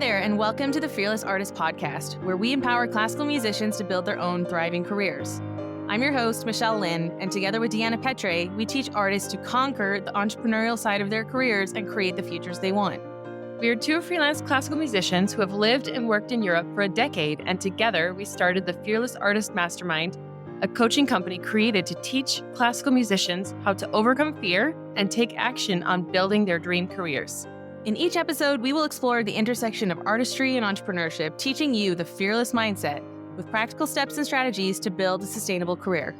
there, and welcome to the Fearless Artist Podcast, where we empower classical musicians to build their own thriving careers. I'm your host, Michelle Lynne, and together with Deanna Petre, we teach artists to conquer the entrepreneurial side of their careers and create the futures they want. We are two freelance classical musicians who have lived and worked in Europe for a decade, and together we started the Fearless Artist Mastermind, a coaching company created to teach classical musicians how to overcome fear and take action on building their dream careers. In each episode, we will explore the intersection of artistry and entrepreneurship, teaching you the fearless mindset with practical steps and strategies to build a sustainable career.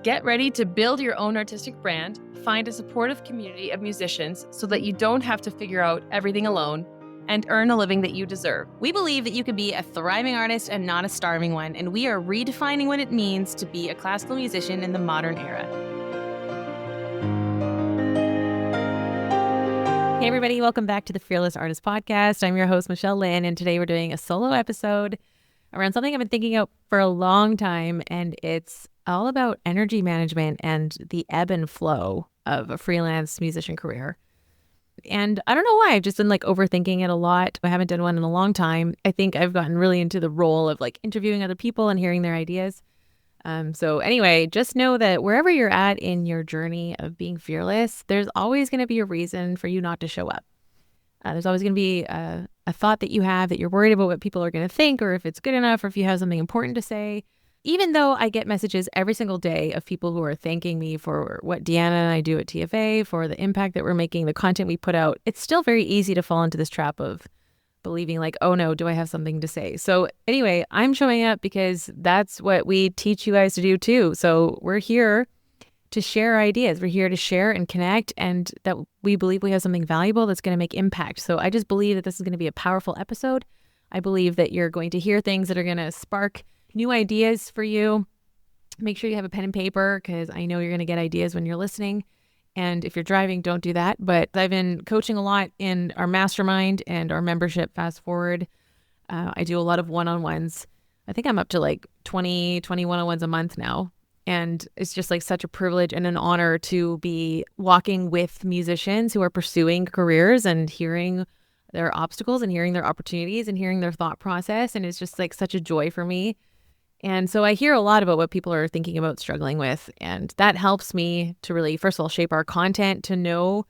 Get ready to build your own artistic brand, find a supportive community of musicians so that you don't have to figure out everything alone, and earn a living that you deserve. We believe that you can be a thriving artist and not a starving one, and we are redefining what it means to be a classical musician in the modern era. Hey everybody, welcome back to the Fearless Artist Podcast. I'm your host, Michelle Lynne, and today we're doing a solo episode around something I've been thinking about for a long time, and it's all about energy management and the ebb and flow of a freelance musician career. And I don't know why, I've just been overthinking it a lot. I haven't done one in a long time. I think I've gotten really into the role of interviewing other people and hearing their ideas. So anyway, just know that wherever you're at in your journey of being fearless, there's always going to be a reason for you not to show up. There's always going to be a thought that you have that you're worried about what people are going to think, or if it's good enough, or if you have something important to say. Even though I get messages every single day of people who are thanking me for what Deanna and I do at TFA, for the impact that we're making, the content we put out, it's still very easy to fall into this trap of believing oh no, do I have something to say? So anyway, I'm showing up because that's what we teach you guys to do too. So we're here to share ideas. We're here to share and connect, and that we believe we have something valuable that's going to make impact. So I just believe that this is going to be a powerful episode. I believe that you're going to hear things that are going to spark new ideas for you. Make sure you have a pen and paper, because I know you're going to get ideas when you're listening. And if you're driving, don't do that. But I've been coaching a lot in our mastermind and our membership Fast Forward. I do a lot of one-on-ones. I think I'm up to 20 one-on-ones a month now. And it's just such a privilege and an honor to be walking with musicians who are pursuing careers and hearing their obstacles and hearing their opportunities and hearing their thought process. And it's just such a joy for me. And so I hear a lot about what people are thinking about struggling with. And that helps me to really, first of all, shape our content to know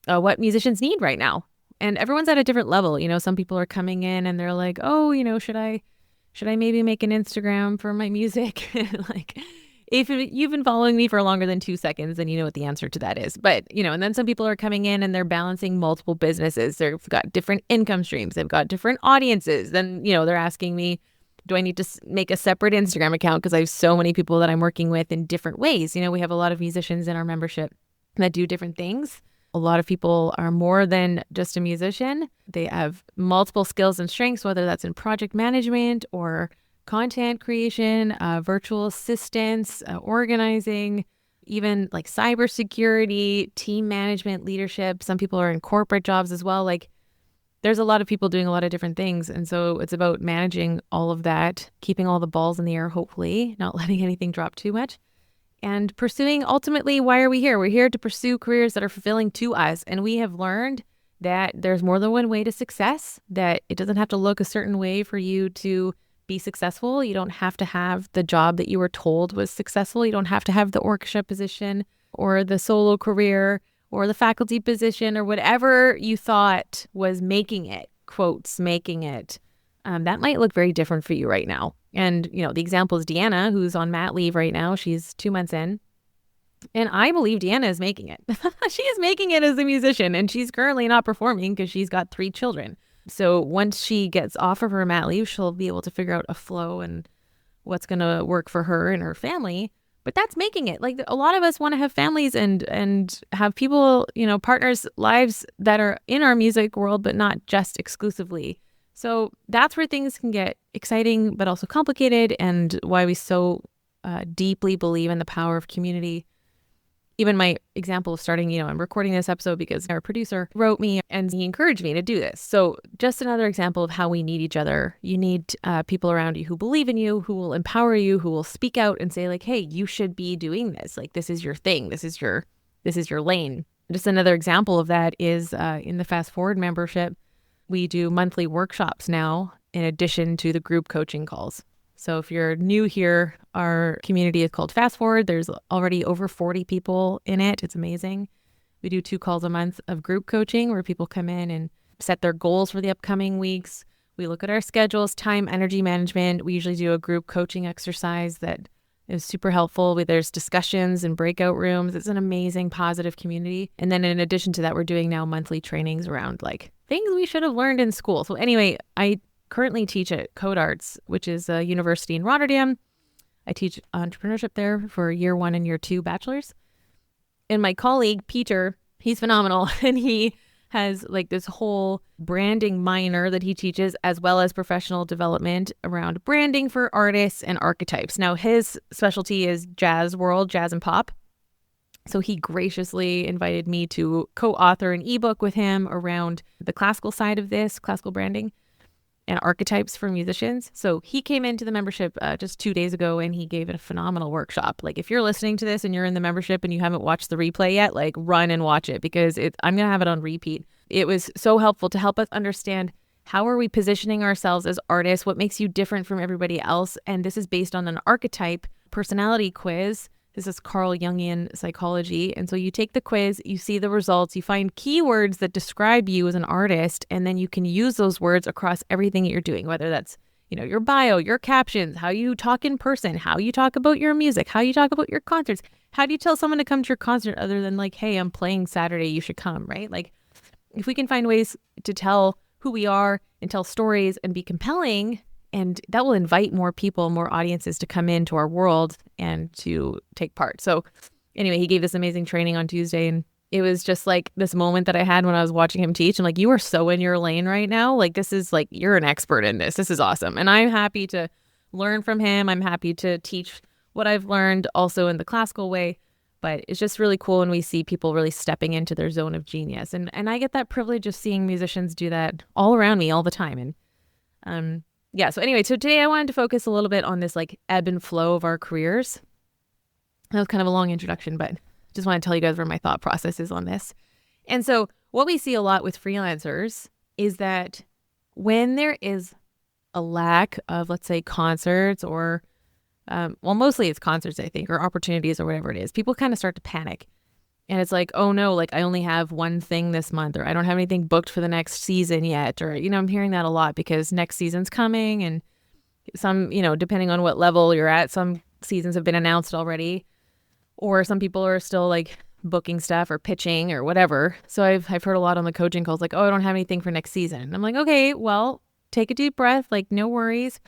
what musicians need right now. And everyone's at a different level. Some people are coming in and they're like, oh, should I maybe make an Instagram for my music? If you've been following me for longer than 2 seconds, then you know what the answer to that is. But, and then some people are coming in and they're balancing multiple businesses. They've got different income streams. They've got different audiences. Then, they're asking me, do I need to make a separate Instagram account? Because I have so many people that I'm working with in different ways. We have a lot of musicians in our membership that do different things. A lot of people are more than just a musician. They have multiple skills and strengths, whether that's in project management or content creation, virtual assistants, organizing, even cybersecurity, team management, leadership. Some people are in corporate jobs as well. There's a lot of people doing a lot of different things. And so it's about managing all of that, keeping all the balls in the air, hopefully, not letting anything drop too much, and pursuing ultimately, why are we here? We're here to pursue careers that are fulfilling to us. And we have learned that there's more than one way to success, that it doesn't have to look a certain way for you to be successful. You don't have to have the job that you were told was successful. You don't have to have the orchestra position or the solo career or the faculty position or whatever you thought was making it, quotes, making it. That might look very different for you right now. And, the example is Deanna, who's on mat leave right now. She's 2 months in. And I believe Deanna is making it. She is making it as a musician, and she's currently not performing because she's got 3 children. So once she gets off of her mat leave, she'll be able to figure out a flow and what's going to work for her and her family. But that's making it. A lot of us want to have families and have people, partners, lives that are in our music world, but not just exclusively. So that's where things can get exciting, but also complicated, and why we so deeply believe in the power of community. Even my example of starting, I'm recording this episode because our producer wrote me and he encouraged me to do this. So just another example of how we need each other. You need people around you who believe in you, who will empower you, who will speak out and say hey, you should be doing this. This is your thing. This is your lane. Just another example of that is in the Fast Forward membership. we do monthly workshops now in addition to the group coaching calls. So if you're new here, our community is called Fast Forward. There's already over 40 people in it. It's amazing. We do 2 calls a month of group coaching where people come in and set their goals for the upcoming weeks. We look at our schedules, time, energy management. We usually do a group coaching exercise that is super helpful. There's discussions and breakout rooms. It's an amazing, positive community. And then in addition to that, we're doing now monthly trainings around like things we should have learned in school. So anyway, I currently teach at Code Arts, which is a university in Rotterdam. I teach entrepreneurship there for year 1 and year 2 bachelors. And my colleague, Peter, he's phenomenal. And he has like this whole branding minor that he teaches, as well as professional development around branding for artists and archetypes. Now, his specialty is jazz world, jazz and pop. So he graciously invited me to co-author an ebook with him around the classical side of this, classical branding and archetypes for musicians. So he came into the membership just 2 days ago, and he gave a phenomenal workshop. Like, if you're listening to this and you're in the membership and you haven't watched the replay yet, like, run and watch it, because I'm going to have it on repeat. It was so helpful to help us understand, how are we positioning ourselves as artists? What makes you different from everybody else? And this is based on an archetype personality quiz. This is Carl Jungian psychology. And so you take the quiz, you see the results, you find keywords that describe you as an artist, and then you can use those words across everything that you're doing, whether that's, your bio, your captions, how you talk in person, how you talk about your music, how you talk about your concerts. How do you tell someone to come to your concert other than like, hey, I'm playing Saturday, you should come, right? Like, if we can find ways to tell who we are and tell stories and be compelling, and that will invite more people, more audiences to come into our world and to take part. So anyway, he gave this amazing training on Tuesday, and it was just like this moment that I had when I was watching him teach. I'm like, you are so in your lane right now. Like, this is like, you're an expert in this. This is awesome. And I'm happy to learn from him. I'm happy to teach what I've learned also in the classical way. But it's just really cool when we see people really stepping into their zone of genius. And I get that privilege of seeing musicians do that all around me all the time. And yeah, so anyway, so today I wanted to focus a little bit on this like ebb and flow of our careers. That was kind of a long introduction, but just want to tell you guys where my thought process is on this. And so what we see a lot with freelancers is that when there is a lack of, let's say, concerts or, mostly it's concerts, I think, or opportunities or whatever it is, people kind of start to panic. And it's like, oh no, like I only have one thing this month, or I don't have anything booked for the next season yet. Or, I'm hearing that a lot because next season's coming, and some, depending on what level you're at, some seasons have been announced already, or some people are still like booking stuff or pitching or whatever. So I've heard a lot on the coaching calls, like, oh, I don't have anything for next season. And I'm like, okay, well, take a deep breath, like no worries.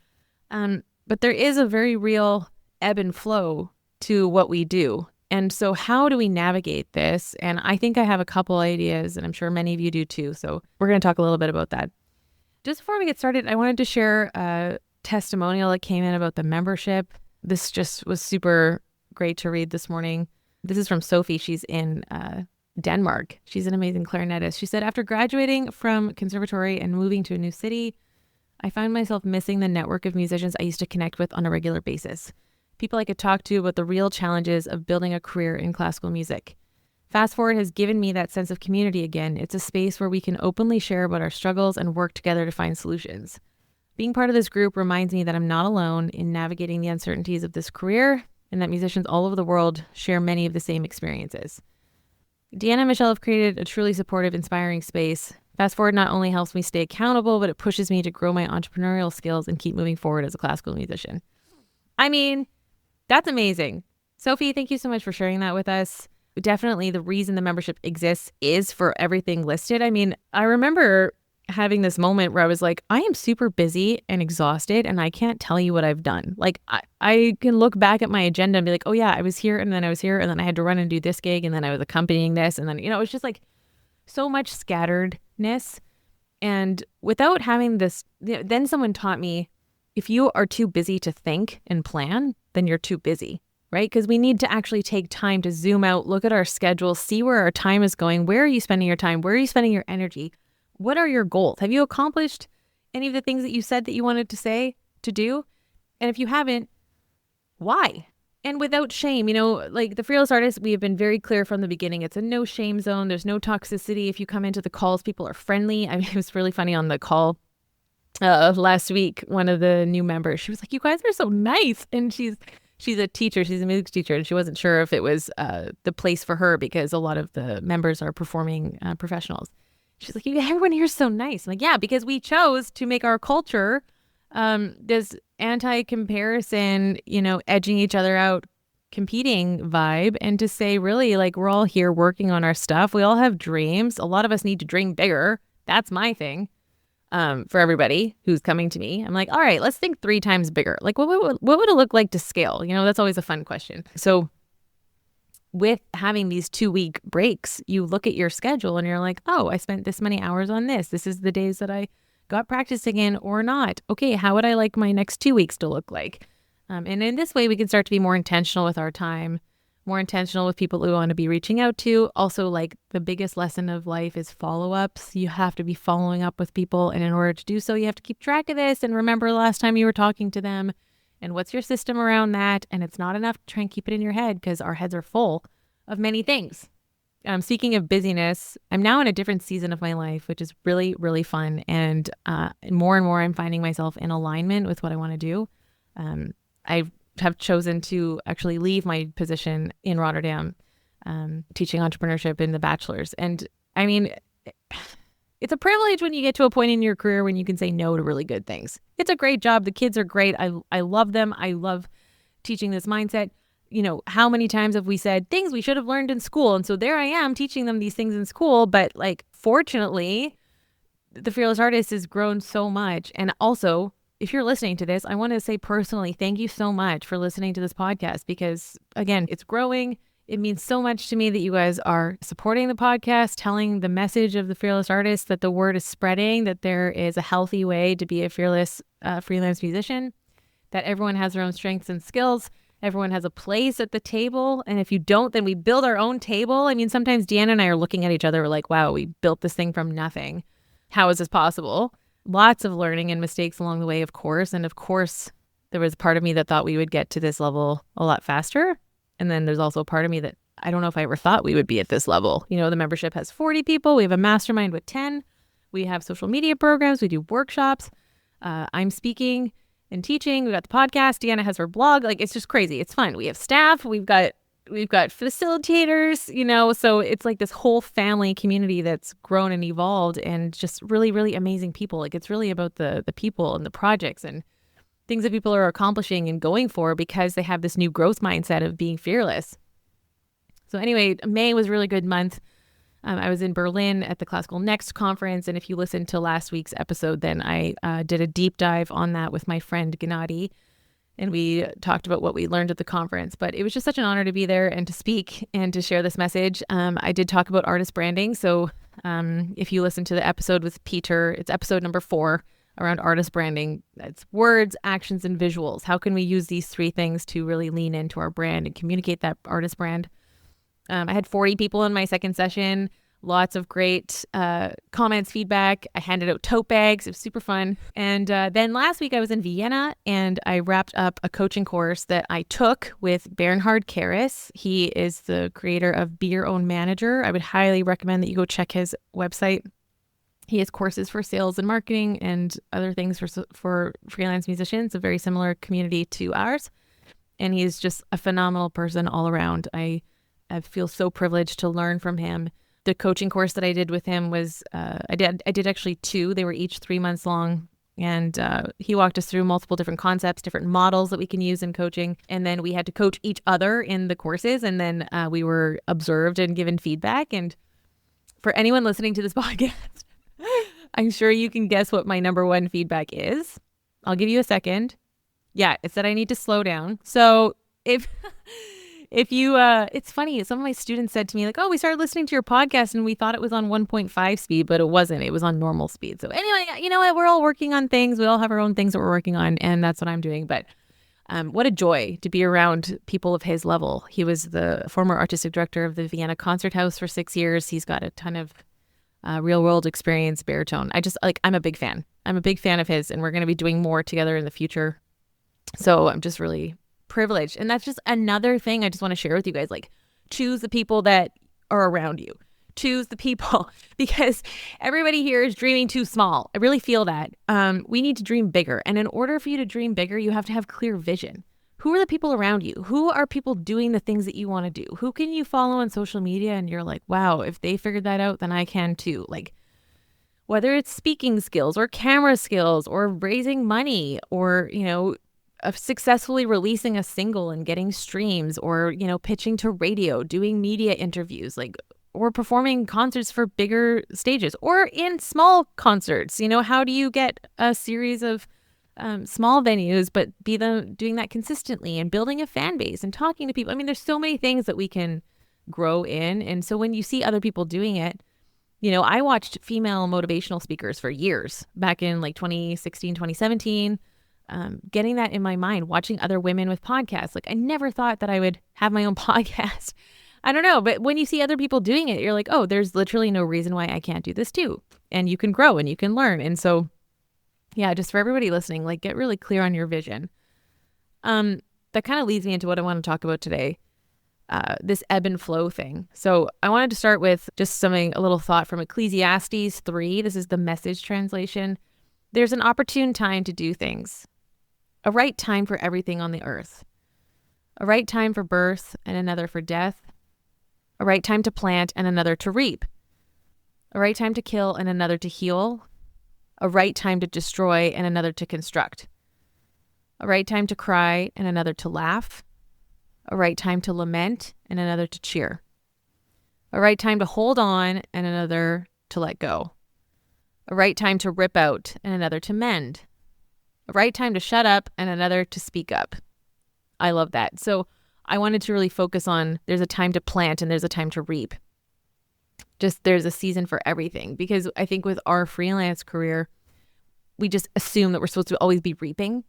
But there is a very real ebb and flow to what we do. And so how do we navigate this? And I think I have a couple ideas, and I'm sure many of you do too. So we're going to talk a little bit about that. Just before we get started, I wanted to share a testimonial that came in about the membership. This just was super great to read this morning. This is from Sophie. She's in Denmark. She's an amazing clarinetist. She said, after graduating from conservatory and moving to a new city, I found myself missing the network of musicians I used to connect with on a regular basis. People I could talk to about the real challenges of building a career in classical music. Fast Forward has given me that sense of community again. It's a space where we can openly share about our struggles and work together to find solutions. Being part of this group reminds me that I'm not alone in navigating the uncertainties of this career, and that musicians all over the world share many of the same experiences. Deanna and Michelle have created a truly supportive, inspiring space. Fast Forward not only helps me stay accountable, but it pushes me to grow my entrepreneurial skills and keep moving forward as a classical musician. I mean, that's amazing. Sophie, thank you so much for sharing that with us. Definitely the reason the membership exists is for everything listed. I mean, I remember having this moment where I was like, I am super busy and exhausted, and I can't tell you what I've done. Like, I can look back at my agenda and be like, oh yeah, I was here, and then I was here, and then I had to run and do this gig, and then I was accompanying this, and then, it was just like so much scatteredness. And without having this, then someone taught me, if you are too busy to think and plan, then you're too busy, right? Because we need to actually take time to zoom out, look at our schedule, see where our time is going. Where are you spending your time? Where are you spending your energy? What are your goals? Have you accomplished any of the things that you said that you wanted to do? And if you haven't, why? and without shame. Like the Fearless Artist, we have been very clear from the beginning. It's a no shame zone. There's no toxicity. If you come into the calls, people are friendly. I mean, it was really funny on the call last week. One of the new members, she was like, "You guys are so nice," and she's a teacher. She's a music teacher, and she wasn't sure if it was the place for her because a lot of the members are performing professionals. She's like, "Everyone here is so nice." I'm like, "Yeah, because we chose to make our culture this anti-comparison, edging each other out, competing vibe, and to say, really, like, we're all here working on our stuff. We all have dreams. A lot of us need to dream bigger. That's my thing. For everybody who's coming to me, I'm like, all right, let's think 3 times bigger. Like, what would it look like to scale? That's always a fun question. So with having these 2-week breaks, you look at your schedule and you're like, oh, I spent this many hours on this. This is the days that I got practicing in or not. Okay, how would I like my next 2 weeks to look like? And in this way, we can start to be more intentional with our time, more intentional with people we want to be reaching out to. Also, like, the biggest lesson of life is follow-ups. You have to be following up with people. And in order to do so, you have to keep track of this and remember the last time you were talking to them and what's your system around that. And it's not enough to try and keep it in your head because our heads are full of many things. Speaking of busyness, I'm now in a different season of my life, which is really, really fun. And more and more, I'm finding myself in alignment with what I want to do. I have chosen to actually leave my position in Rotterdam, teaching entrepreneurship in the bachelor's. And I mean, it's a privilege when you get to a point in your career when you can say no to really good things. It's a great job. The kids are great. I love them. I love teaching this mindset. How many times have we said things we should have learned in school? And so there I am teaching them these things in school. But like, fortunately, the Fearless Artist has grown so much. And also, if you're listening to this, I want to say personally, thank you so much for listening to this podcast because, again, it's growing. It means so much to me that you guys are supporting the podcast, telling the message of the Fearless Artist, that the word is spreading, that there is a healthy way to be a fearless freelance musician, that everyone has their own strengths and skills. Everyone has a place at the table. And if you don't, then we build our own table. I mean, sometimes Deanna and I are looking at each other. We're like, wow, we built this thing from nothing. How is this possible? Lots of learning and mistakes along the way, of course. And of course, there was a part of me that thought we would get to this level a lot faster. And then there's also a part of me that I don't know if I ever thought we would be at this level. The membership has 40 people. We have a mastermind with 10. We have social media programs. We do workshops. I'm speaking and teaching. We got the podcast. Deanna has her blog. Like, it's just crazy. It's fun. We have staff. We've got facilitators, so it's like this whole family community that's grown and evolved and just really, really amazing people. Like, it's really about the people and the projects and things that people are accomplishing and going for because they have this new growth mindset of being fearless. So anyway, May was a really good month. I was in Berlin at the Classical Next conference. And if you listened to last week's episode, then I did a deep dive on that with my friend Gennady. And we talked about what we learned at the conference. But it was just such an honor to be there and to speak and to share this message. I did talk about artist branding. So if you listen to the episode with Peter, it's episode number 4 around artist branding. It's words, actions, and visuals. How can we use these 3 things to really lean into our brand and communicate that artist brand? I had 40 people in my second session. Lots of great comments, feedback. I handed out tote bags. It was super fun. And then last week I was in Vienna and I wrapped up a coaching course that I took with Bernhard Karas. He is the creator of Be Your Own Manager. I would highly recommend that you go check his website. He has courses for sales and marketing and other things for freelance musicians, a very similar community to ours. And he's just a phenomenal person all around. I feel so privileged to learn from him. The coaching course that I did with him was, I did actually 2. They were each 3 months long. And he walked us through multiple different concepts, different models that we can use in coaching. And then we had to coach each other in the courses. And then we were observed and given feedback. And for anyone listening to this podcast, I'm sure you can guess what my number 1 feedback is. I'll give you a second. Yeah, it's that I need to slow down. So if you, it's funny, some of my students said to me like, oh, we started listening to your podcast and we thought it was on 1.5 speed, but it wasn't. It was on normal speed. So anyway, you know what? We're all working on things. We all have our own things that we're working on, and that's what I'm doing. But what a joy to be around people of his level. He was the former artistic director of the Vienna Concert House for 6 years. He's got a ton of real world experience, baritone. I'm a big fan. I'm a big fan of his, and we're going to be doing more together in the future. So I'm just really privileged. And that's just another thing I just want to share with you guys. Like, choose the people that are around you. Choose the people because everybody here is dreaming too small. I really feel that. We need to dream bigger. And in order for you to dream bigger, you have to have clear vision. Who are the people around you? Who are people doing the things that you want to do? Who can you follow on social media and you're like, wow, if they figured that out, then I can too. Like, whether it's speaking skills or camera skills or raising money or, of successfully releasing a single and getting streams or, pitching to radio, doing media interviews, like, or performing concerts for bigger stages or in small concerts. How do you get a series of small venues, but doing that consistently and building a fan base and talking to people? I mean, there's so many things that we can grow in. And so when you see other people doing it, I watched female motivational speakers for years back in like 2016, 2017, getting that in my mind, watching other women with podcasts. Like, I never thought that I would have my own podcast. I don't know. But when you see other people doing it, you're like, oh, there's literally no reason why I can't do this too. And you can grow and you can learn. And so, yeah, just for everybody listening, like, get really clear on your vision. That kind of leads me into what I want to talk about today. This ebb and flow thing. So I wanted to start with just a little thought from Ecclesiastes 3. This is the Message translation. There's an opportune time to do things, a right time for everything on the earth, a right time for birth and another for death, a right time to plant and another to reap, a right time to kill and another to heal, a right time to destroy and another to construct, a right time to cry and another to laugh, a right time to lament and another to cheer, a right time to hold on and another to let go, a right time to rip out and another to mend, a right time to shut up and another to speak up. I love that. So I wanted to really focus on there's a time to plant and there's a time to reap. Just there's a season for everything, because I think with our freelance career, we just assume that we're supposed to always be reaping.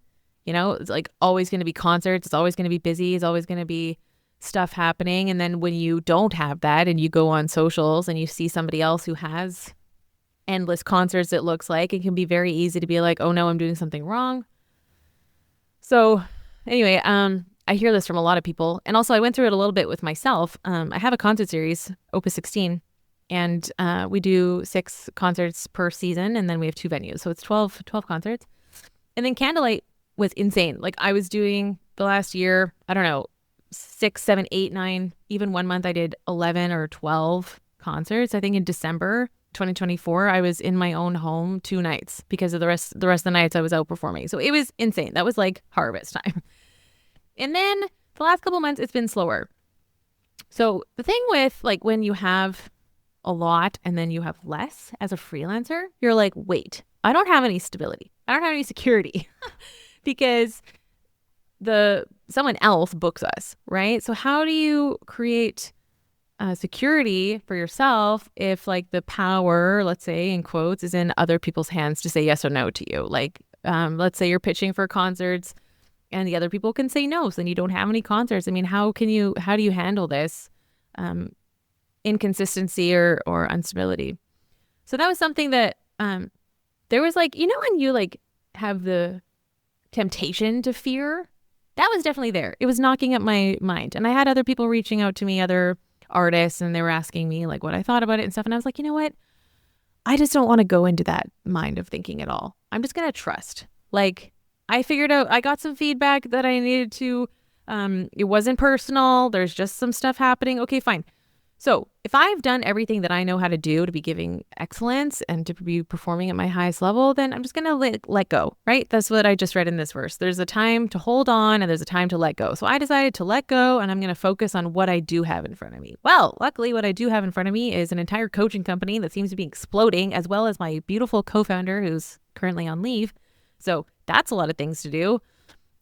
It's like always going to be concerts. It's always going to be busy. It's always going to be stuff happening. And then when you don't have that and you go on socials and you see somebody else who has endless concerts, it looks like it can be very easy to be like, oh no, I'm doing something wrong. So anyway, I hear this from a lot of people. And also I went through it a little bit with myself. I have a concert series, Opus 16, and we do 6 concerts per season. And then we have 2 venues. So it's 12 concerts. And then Candlelight was insane. Like, I was doing the last year, I don't know, 6, 7, 8, 9, even one month I did 11 or 12 concerts. I think in December 2024, I was in my own home 2 nights because of the rest of the nights I was out performing. So it was insane. That was like harvest time. And then the last couple months, it's been slower. So the thing with like when you have a lot and then you have less as a freelancer, you're like, wait, I don't have any stability. I don't have any security. Because someone else books us, right? So how do you create security for yourself if like the power, let's say in quotes, is in other people's hands to say yes or no to you? Like, let's say you're pitching for concerts and the other people can say no, so then you don't have any concerts. I mean, how do you handle this inconsistency or instability? So that was something that there was like, when you like have the temptation to fear, that was definitely there. It was knocking at my mind. And I had other people reaching out to me, other artists, and they were asking me like what I thought about it and stuff. And I was like, you know what? I just don't want to go into that mind of thinking at all. I'm just going to trust. Like, I figured out, I got some feedback that I needed to, it wasn't personal. There's just some stuff happening. Okay, fine. So if I've done everything that I know how to do to be giving excellence and to be performing at my highest level, then I'm just going to let go, right? That's what I just read in this verse. There's a time to hold on and there's a time to let go. So I decided to let go and I'm going to focus on what I do have in front of me. Well, luckily what I do have in front of me is an entire coaching company that seems to be exploding, as well as my beautiful co-founder who's currently on leave. So that's a lot of things to do.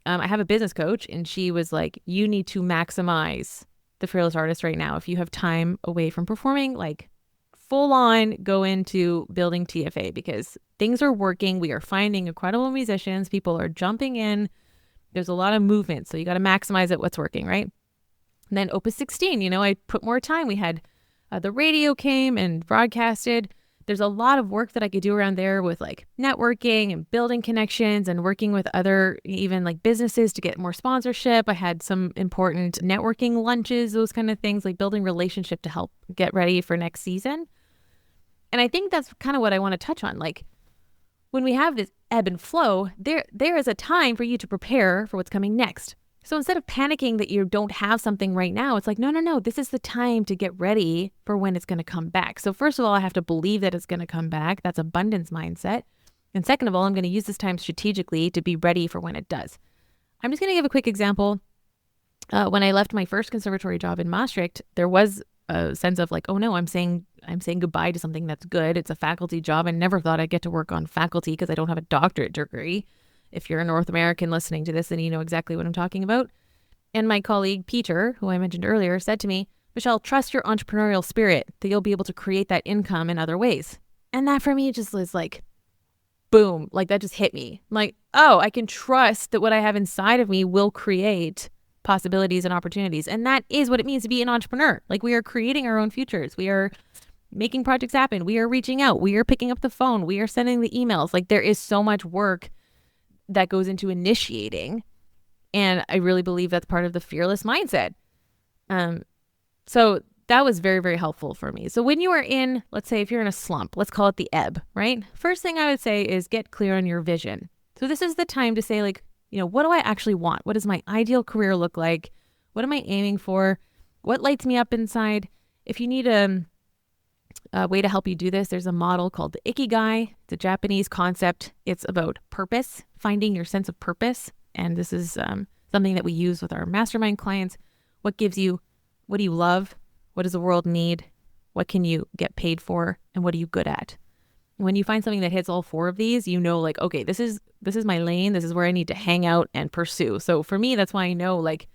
I have a business coach and she was like, you need to maximize the Fearless Artist right now. If you have time away from performing, like full on go into building TFA, because things are working. We are finding incredible musicians. People are jumping in. There's a lot of movement. So you got to maximize it, what's working, right? And then Opus 16, I put more time. We had the radio came and broadcasted. there's a lot of work that I could do around there with like networking and building connections and working with other even like businesses to get more sponsorship. I had some important networking lunches, those kind of things, like building relationship to help get ready for next season. And I think that's kind of what I want to touch on. Like when we have this ebb and flow, there is a time for you to prepare for what's coming next. So instead of panicking that you don't have something right now, it's like, no, this is the time to get ready for when it's going to come back. So first of all, I have to believe that it's going to come back. That's abundance mindset. And second of all, I'm going to use this time strategically to be ready for when it does. I'm just going to give a quick example. When I left my first conservatory job in Maastricht, there was a sense of like, oh no, I'm saying goodbye to something that's good. It's a faculty job. I never thought I'd get to work on faculty because I don't have a doctorate degree. If you're a North American listening to this, then you know exactly what I'm talking about. And my colleague, Peter, who I mentioned earlier, said to me, Michelle, trust your entrepreneurial spirit that you'll be able to create that income in other ways. And that for me just was like, boom, like that just hit me. Like, oh, I can trust that what I have inside of me will create possibilities and opportunities. And that is what it means to be an entrepreneur. Like we are creating our own futures. We are making projects happen. We are reaching out. We are picking up the phone. We are sending the emails. Like there is so much work that goes into initiating. And I really believe that's part of the fearless mindset. So that was very, very helpful for me. So when you are in, let's say if you're in a slump, let's call it the ebb, right? First thing I would say is get clear on your vision. So this is the time to say like, what do I actually want? What does my ideal career look like? What am I aiming for? What lights me up inside? If you need a way to help you do this, there's a model called the Ikigai. It's a Japanese concept. It's about purpose, finding your sense of purpose. And this is something that we use with our mastermind clients. What do you love? What does the world need? What can you get paid for? And what are you good at? When you find something that hits all four of these, like, okay, this is my lane. This is where I need to hang out and pursue. So for me, that's why I know, like,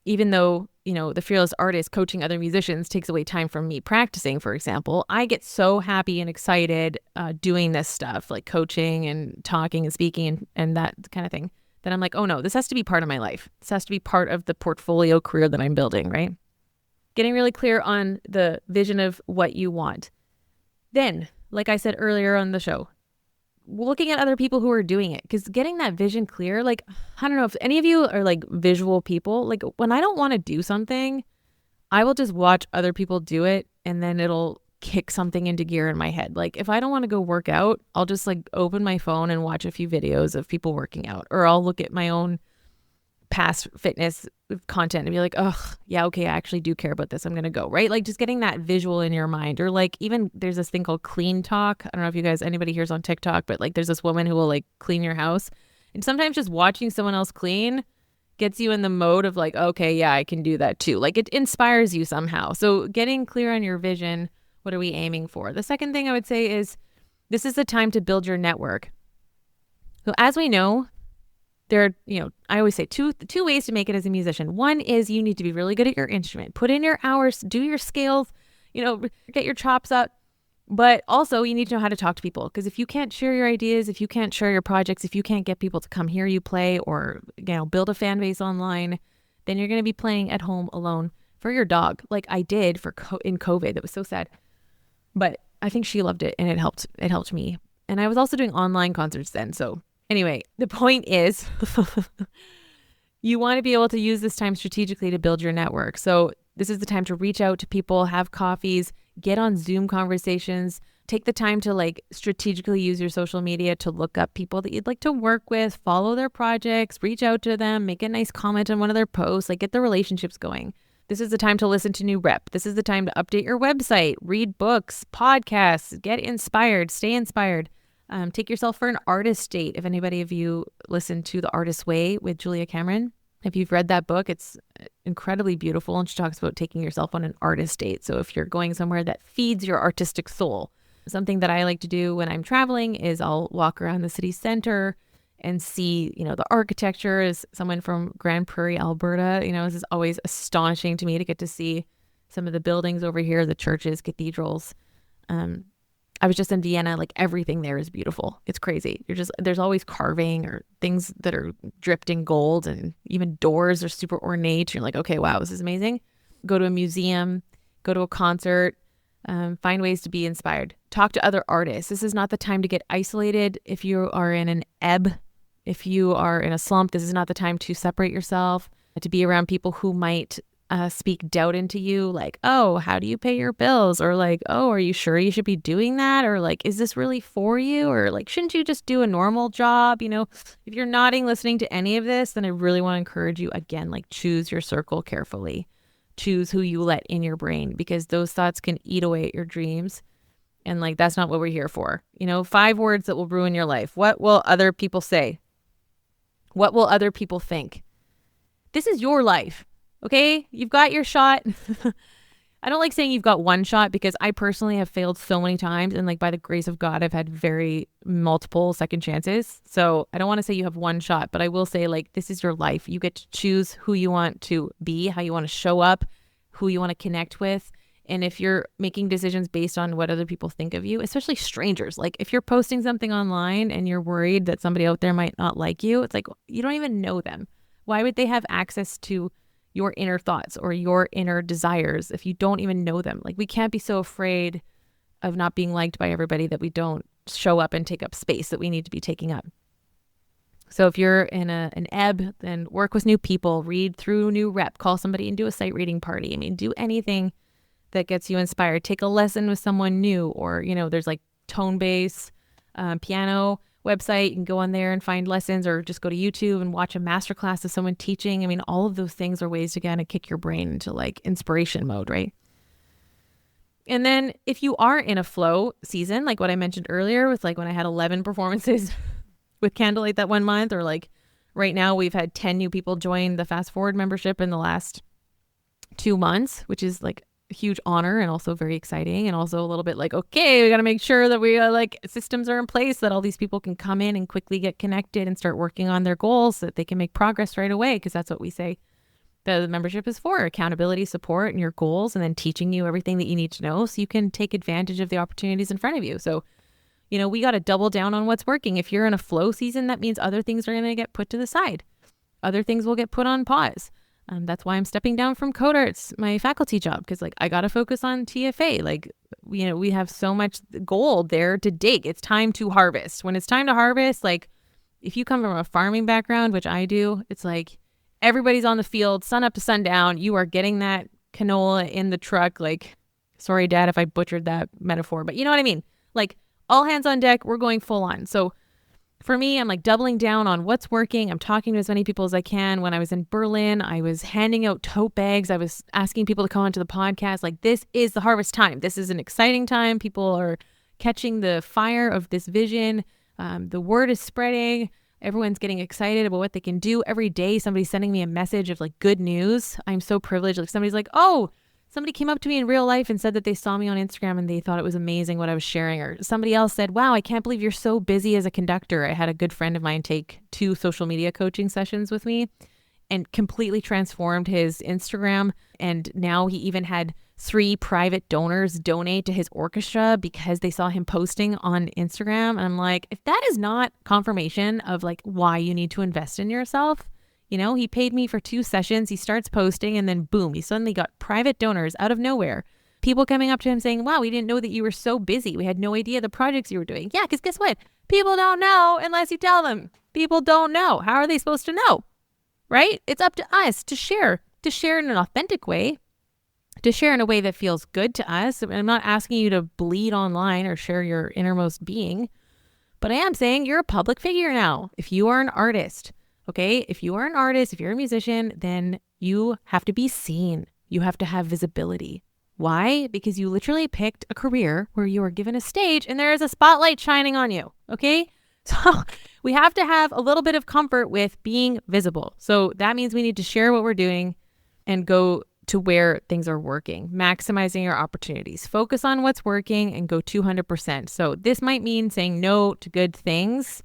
even though, the fearless artist coaching other musicians takes away time from me practicing, for example, I get so happy and excited doing this stuff, like coaching and talking and speaking and that kind of thing, that I'm like, oh no, this has to be part of my life. This has to be part of the portfolio career that I'm building, right? Getting really clear on the vision of what you want. Then, like I said earlier on the show, looking at other people who are doing it, because getting that vision clear, like, I don't know if any of you are like visual people, like when I don't want to do something, I will just watch other people do it and then it'll kick something into gear in my head. Like if I don't want to go work out, I'll just like open my phone and watch a few videos of people working out, or I'll look at my own past fitness content and be like, oh yeah, okay, I actually do care about this. I'm going to go, right? Like just getting that visual in your mind. Or like even there's this thing called clean talk. I don't know if you guys, anybody here's on TikTok, but like there's this woman who will like clean your house. And sometimes just watching someone else clean gets you in the mode of like, okay, yeah, I can do that too. Like it inspires you somehow. So getting clear on your vision, what are we aiming for? The second thing I would say is this is the time to build your network. So as we know, there are, I always say two ways to make it as a musician. One is you need to be really good at your instrument, put in your hours, do your scales, get your chops up. But also you need to know how to talk to people, because if you can't share your ideas, if you can't share your projects, if you can't get people to come hear you play or, build a fan base online, then you're going to be playing at home alone for your dog. Like I did in COVID. That was so sad. But I think she loved it and it helped me. And I was also doing online concerts then. So anyway, the point is you want to be able to use this time strategically to build your network. So this is the time to reach out to people, have coffees, get on Zoom conversations, take the time to like strategically use your social media to look up people that you'd like to work with, follow their projects, reach out to them, make a nice comment on one of their posts, like get the relationships going. This is the time to listen to new rep. This is the time to update your website, read books, podcasts, get inspired, stay inspired. Take yourself for an artist date. If anybody of you listened to The Artist's Way with Julia Cameron, if you've read that book, it's incredibly beautiful. And she talks about taking yourself on an artist date. So if you're going somewhere that feeds your artistic soul, something that I like to do when I'm traveling is I'll walk around the city center and see, the architecture. As someone from Grand Prairie, Alberta, this is always astonishing to me to get to see some of the buildings over here, the churches, cathedrals. I was just in Vienna, like everything there is beautiful. It's crazy. There's always carving or things that are dripped in gold, and even doors are super ornate. You're like, okay, wow, this is amazing. Go to a museum, go to a concert, Find ways to be inspired. Talk to other artists. This is not the time to get isolated. If you are in an ebb, if you are in a slump, this is not the time to separate yourself, to be around people who might speak doubt into you, like, oh, how do you pay your bills? Or like, oh, are you sure you should be doing that? Or like, is this really for you? Or like, shouldn't you just do a normal job? You know, if you're nodding, listening to any of this, then I really want to encourage you again, like choose your circle carefully. Choose who you let in your brain, because those thoughts can eat away at your dreams. And like, that's not what we're here for. 5 words that will ruin your life. What will other people say? What will other people think? This is your life. Okay, you've got your shot. I don't like saying you've got one shot, because I personally have failed so many times. And like, by the grace of God, I've had very multiple second chances. So I don't want to say you have one shot, but I will say, like, this is your life. You get to choose who you want to be, how you want to show up, who you want to connect with. And if you're making decisions based on what other people think of you, especially strangers, like if you're posting something online and you're worried that somebody out there might not like you, it's like, you don't even know them. Why would they have access to your inner thoughts or your inner desires if you don't even know them? Like, we can't be so afraid of not being liked by everybody that we don't show up and take up space that we need to be taking up. So if you're in an ebb, then work with new people, read through new rep, call somebody and do a sight reading party. I mean, do anything that gets you inspired. Take a lesson with someone new, or, there's like tone bass, piano website. You can go on there and find lessons, or just go to YouTube and watch a masterclass of someone teaching. I mean, all of those things are ways to kind of kick your brain into like inspiration mode, right? And then if you are in a flow season, like what I mentioned earlier with like when I had 11 performances with Candlelight that one month, or like right now we've had 10 new people join the Fast Forward membership in the last 2 months, which is like a huge honor and also very exciting, and also a little bit like, okay, we got to make sure that we like systems are in place that all these people can come in and quickly get connected and start working on their goals so that they can make progress right away, because that's what we say the membership is for: accountability, support, and your goals, and then teaching you everything that you need to know so you can take advantage of the opportunities in front of you. So, we got to double down on what's working. If you're in a flow season, that means other things are going to get put to the side. Other things will get put on pause. That's why I'm stepping down from CodeArts, my faculty job, because like I got to focus on TFA. Like, we have so much gold there to dig. It's time to harvest. When it's time to harvest, like if you come from a farming background, which I do, it's like everybody's on the field, sun up to sundown. You are getting that canola in the truck. Like, sorry, Dad, if I butchered that metaphor, but you know what I mean? Like, all hands on deck, we're going full on. So for me, I'm like doubling down on what's working. I'm talking to as many people as I can. When I was in Berlin, I was handing out tote bags. I was asking people to come onto the podcast. Like, this is the harvest time. This is an exciting time. People are catching the fire of this vision. The word is spreading. Everyone's getting excited about what they can do. Every day, somebody's sending me a message of like good news. I'm so privileged. Like, somebody's like, oh, somebody came up to me in real life and said that they saw me on Instagram and they thought it was amazing what I was sharing. Or somebody else said, wow, I can't believe you're so busy as a conductor. I had a good friend of mine take 2 social media coaching sessions with me and completely transformed his Instagram. And now he even had 3 private donors donate to his orchestra because they saw him posting on Instagram. And I'm like, if that is not confirmation of like why you need to invest in yourself. He paid me for 2 sessions. He starts posting and then boom, he suddenly got private donors out of nowhere. People coming up to him saying, wow, we didn't know that you were so busy. We had no idea the projects you were doing. Yeah, because guess what? People don't know unless you tell them. People don't know. How are they supposed to know? Right? It's up to us to share in an authentic way, to share in a way that feels good to us. I'm not asking you to bleed online or share your innermost being, but I am saying you're a public figure now. If you are an artist, okay, if you are an artist, if you're a musician, then you have to be seen. You have to have visibility. Why? Because you literally picked a career where you are given a stage and there is a spotlight shining on you, okay? So we have to have a little bit of comfort with being visible. So that means we need to share what we're doing and go to where things are working, maximizing your opportunities. Focus on what's working and go 200%. So this might mean saying no to good things.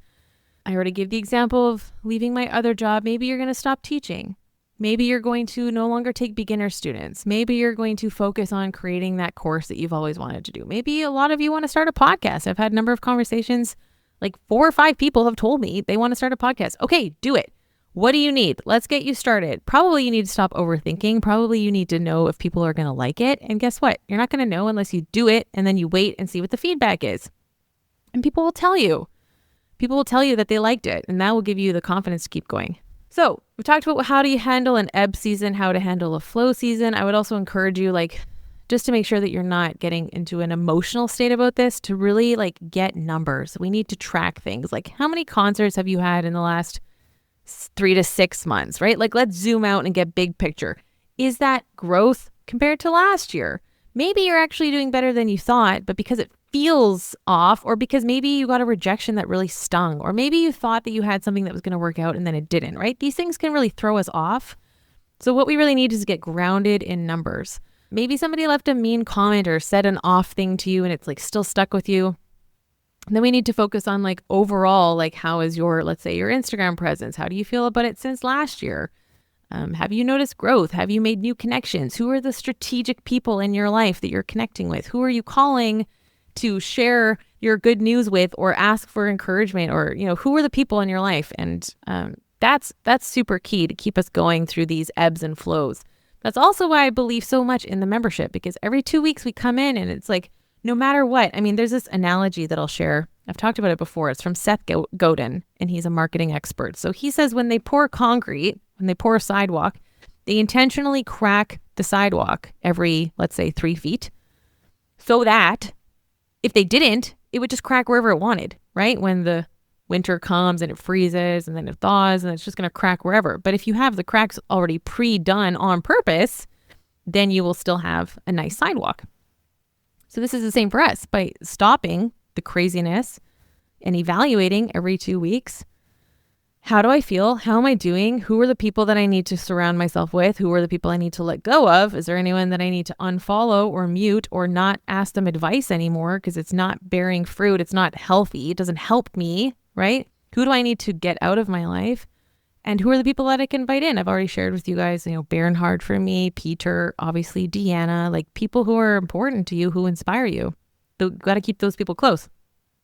I already gave the example of leaving my other job. Maybe you're going to stop teaching. Maybe you're going to no longer take beginner students. Maybe you're going to focus on creating that course that you've always wanted to do. Maybe a lot of you want to start a podcast. I've had a number of conversations, like 4 or 5 people have told me they want to start a podcast. Okay, do it. What do you need? Let's get you started. Probably you need to stop overthinking. Probably you need to know if people are going to like it. And guess what? You're not going to know unless you do it and then you wait and see what the feedback is. And people will tell you. People will tell you that they liked it, and that will give you the confidence to keep going. So we talked about how do you handle an ebb season, how to handle a flow season. I would also encourage you, just to make sure that you're not getting into an emotional state about this, to really get numbers. We need to track things like how many concerts have you had in the last 3 to 6 months, right? Let's zoom out and get big picture. Is that growth compared to last year? Maybe you're actually doing better than you thought, but because it feels off, or because maybe you got a rejection that really stung, or maybe you thought that you had something that was going to work out and then it didn't, right? These things can really throw us off. So what we really need is to get grounded in numbers. Maybe somebody left a mean comment or said an off thing to you and it's still stuck with you. And then we need to focus on overall, how is your, let's say, your Instagram presence? How do you feel about it since last year? Have you noticed growth? Have you made new connections? Who are the strategic people in your life that you're connecting with? Who are you calling to share your good news with or ask for encouragement? Or, who are the people in your life? And that's super key to keep us going through these ebbs and flows. That's also why I believe so much in the membership, because every 2 weeks we come in and it's no matter what. I mean, there's this analogy that I'll share. I've talked about it before. It's from Seth Godin, and he's a marketing expert. So he says when they pour concrete, when they pour a sidewalk, they intentionally crack the sidewalk every, let's say, 3 feet, so that if they didn't, it would just crack wherever it wanted, right? When the winter comes and it freezes and then it thaws and it's just going to crack wherever. But if you have the cracks already pre-done on purpose, then you will still have a nice sidewalk. So this is the same for us. By stopping the craziness and evaluating every 2 weeks, how do I feel? How am I doing? Who are the people that I need to surround myself with? Who are the people I need to let go of? Is there anyone that I need to unfollow or mute or not ask them advice anymore because it's not bearing fruit? It's not healthy. It doesn't help me, right? Who do I need to get out of my life? And who are the people that I can invite in? I've already shared with you guys, Bernhard for me, Peter, obviously Deanna, people who are important to you, who inspire you. You've got to keep those people close.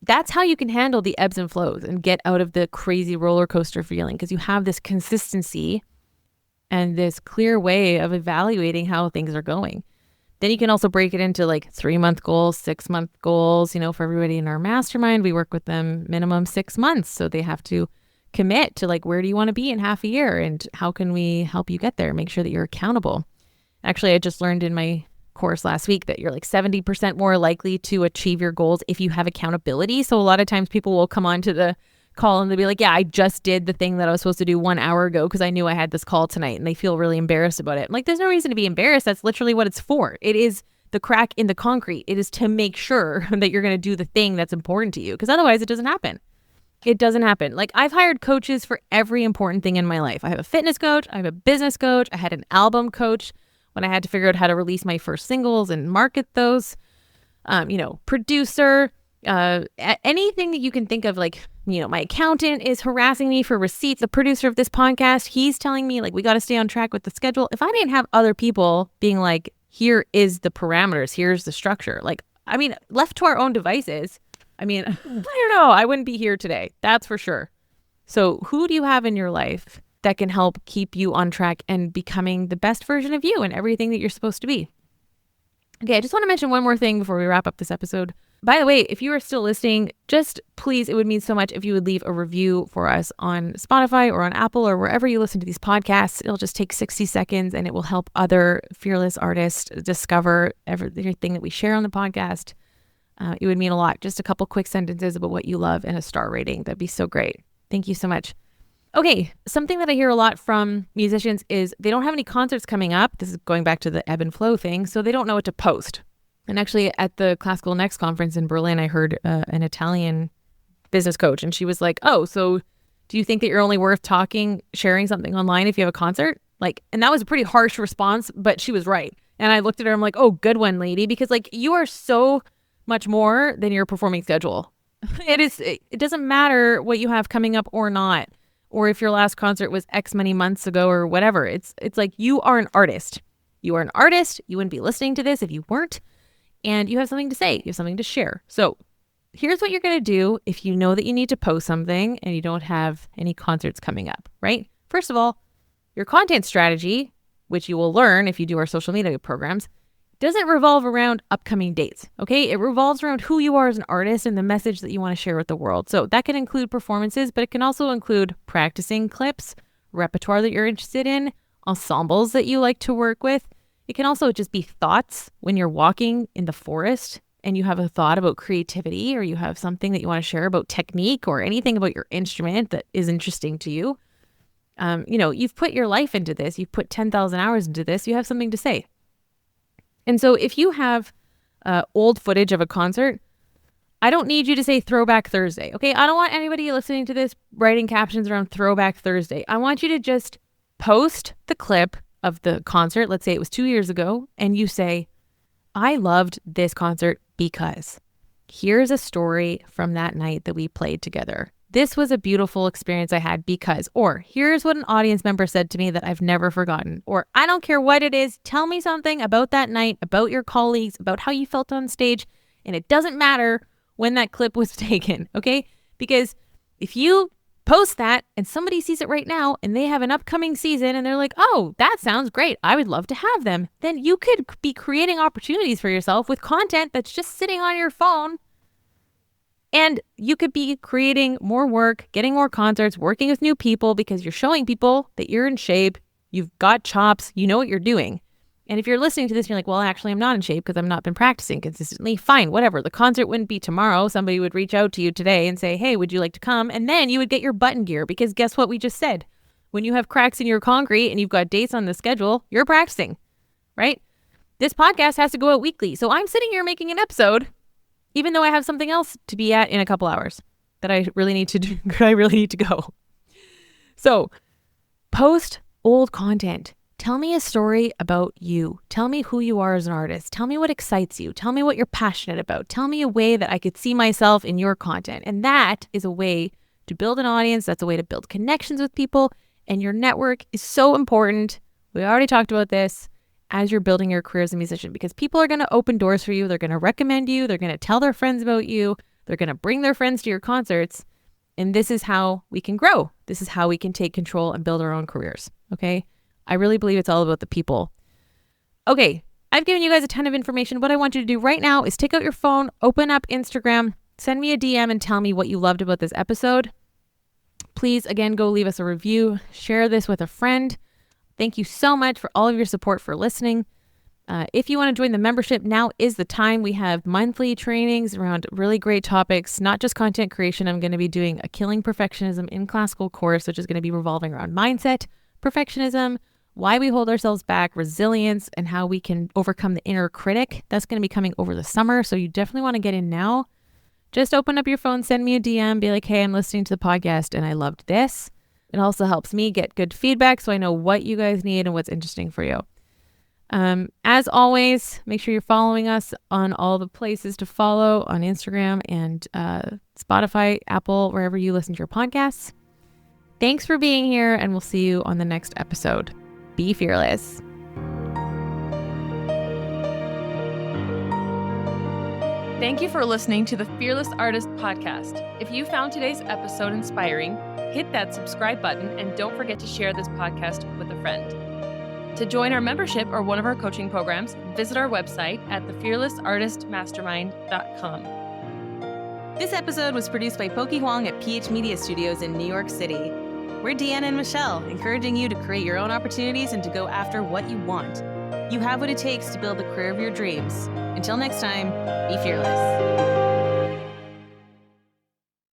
That's how you can handle the ebbs and flows and get out of the crazy roller coaster feeling, because you have this consistency and this clear way of evaluating how things are going. Then you can also break it into 3-month goals, 6-month goals. For everybody in our mastermind, we work with them minimum 6 months. So they have to commit to where do you want to be in half a year and how can we help you get there? Make sure that you're accountable. Actually, I just learned in my course last week that you're 70% more likely to achieve your goals if you have accountability. So a lot of times people will come on to the call and they'll be like, yeah, I just did the thing that I was supposed to do 1 hour ago because I knew I had this call tonight, and they feel really embarrassed about it. There's no reason to be embarrassed. That's literally what it's for. It is the crack in the concrete. It is to make sure that you're going to do the thing that's important to you, because otherwise it doesn't happen. It doesn't happen. I've hired coaches for every important thing in my life. I have a fitness coach. I have a business coach. I had an album coach when I had to figure out how to release my first singles and market those. Producer, anything that you can think of. My accountant is harassing me for receipts. The producer of this podcast, he's telling me we got to stay on track with the schedule. If I didn't have other people being here is the parameters, here's the structure. Left to our own devices, I don't know. I wouldn't be here today. That's for sure. So who do you have in your life that can help keep you on track and becoming the best version of you and everything that you're supposed to be? Okay, I just want to mention one more thing before we wrap up this episode. By the way, if you are still listening, just please, it would mean so much if you would leave a review for us on Spotify or on Apple or wherever you listen to these podcasts. It'll just take 60 seconds and it will help other fearless artists discover everything that we share on the podcast. It would mean a lot. Just a couple quick sentences about what you love and a star rating. That'd be so great. Thank you so much. Okay, something that I hear a lot from musicians is they don't have any concerts coming up. This is going back to the ebb and flow thing. So they don't know what to post. And actually at the Classical Next conference in Berlin, I heard an Italian business coach, and she was like, oh, so do you think that you're only worth sharing something online if you have a concert? And that was a pretty harsh response, but she was right. And I looked at her, I'm like, oh, good one, lady, because you are so much more than your performing schedule. It doesn't matter what you have coming up or not, or if your last concert was X many months ago or whatever. It's you are an artist. You are an artist. You wouldn't be listening to this if you weren't. And you have something to say. You have something to share. So here's what you're going to do if you know that you need to post something and you don't have any concerts coming up, right? First of all, your content strategy, which you will learn if you do our social media programs, doesn't revolve around upcoming dates, okay? It revolves around who you are as an artist and the message that you want to share with the world. So that can include performances, but it can also include practicing clips, repertoire that you're interested in, ensembles that you like to work with. It can also just be thoughts when you're walking in the forest and you have a thought about creativity, or you have something that you want to share about technique or anything about your instrument that is interesting to you. You've put your life into this. You've put 10,000 hours into this. You have something to say. And so if you have old footage of a concert, I don't need you to say Throwback Thursday, okay? I don't want anybody listening to this writing captions around Throwback Thursday. I want you to just post the clip of the concert. Let's say it was 2 years ago, and you say, I loved this concert because here's a story from that night that we played together. This was a beautiful experience I had because, or here's what an audience member said to me that I've never forgotten, or I don't care what it is, tell me something about that night, about your colleagues, about how you felt on stage, and it doesn't matter when that clip was taken, okay? Because if you post that and somebody sees it right now and they have an upcoming season and they're like, oh, that sounds great, I would love to have them, then you could be creating opportunities for yourself with content that's just sitting on your phone. And you could be creating more work, getting more concerts, working with new people because you're showing people that you're in shape, you've got chops, you know what you're doing. And if you're listening to this, you're like, well, actually, I'm not in shape because I've not been practicing consistently. Fine, whatever. The concert wouldn't be tomorrow. Somebody would reach out to you today and say, hey, would you like to come? And then you would get your button gear because guess what we just said? When you have cracks in your concrete and you've got dates on the schedule, you're practicing, right? This podcast has to go out weekly. So I'm sitting here making an episode even though I have something else to be at in a couple hours that I really need to do. I really need to go. So post old content. Tell me a story about you. Tell me who you are as an artist. Tell me what excites you. Tell me what you're passionate about. Tell me a way that I could see myself in your content. And that is a way to build an audience. That's a way to build connections with people. And your network is so important. We already talked about this. As you're building your career as a musician, because people are going to open doors for you. They're going to recommend you. They're going to tell their friends about you. They're going to bring their friends to your concerts. And this is how we can grow. This is how we can take control and build our own careers. Okay. I really believe it's all about the people. Okay. I've given you guys a ton of information. What I want you to do right now is take out your phone, open up Instagram, send me a DM and tell me what you loved about this episode. Please, again, go leave us a review. Share this with a friend. Thank you so much for all of your support for listening. If you want to join the membership, now is the time. We have monthly trainings around really great topics, not just content creation. I'm going to be doing a Killing Perfectionism in Classical course, which is going to be revolving around mindset, perfectionism, why we hold ourselves back, resilience, and how we can overcome the inner critic. That's going to be coming over the summer. So you definitely want to get in now. Just open up your phone, send me a DM, be like, hey, I'm listening to the podcast and I loved this. It also helps me get good feedback so I know what you guys need and what's interesting for you. As always, make sure you're following us on all the places to follow on Instagram and Spotify, Apple, wherever you listen to your podcasts. Thanks for being here, and we'll see you on the next episode. Be fearless. Thank you for listening to the Fearless Artist Podcast. If you found today's episode inspiring, hit that subscribe button and don't forget to share this podcast with a friend. To join our membership or one of our coaching programs, visit our website at thefearlessartistmastermind.com. This episode was produced by Pokey Huang at PH Media Studios in New York City. We're Deanna and Michelle, encouraging you to create your own opportunities and to go after what you want. You have what it takes to build the career of your dreams. Until next time, be fearless.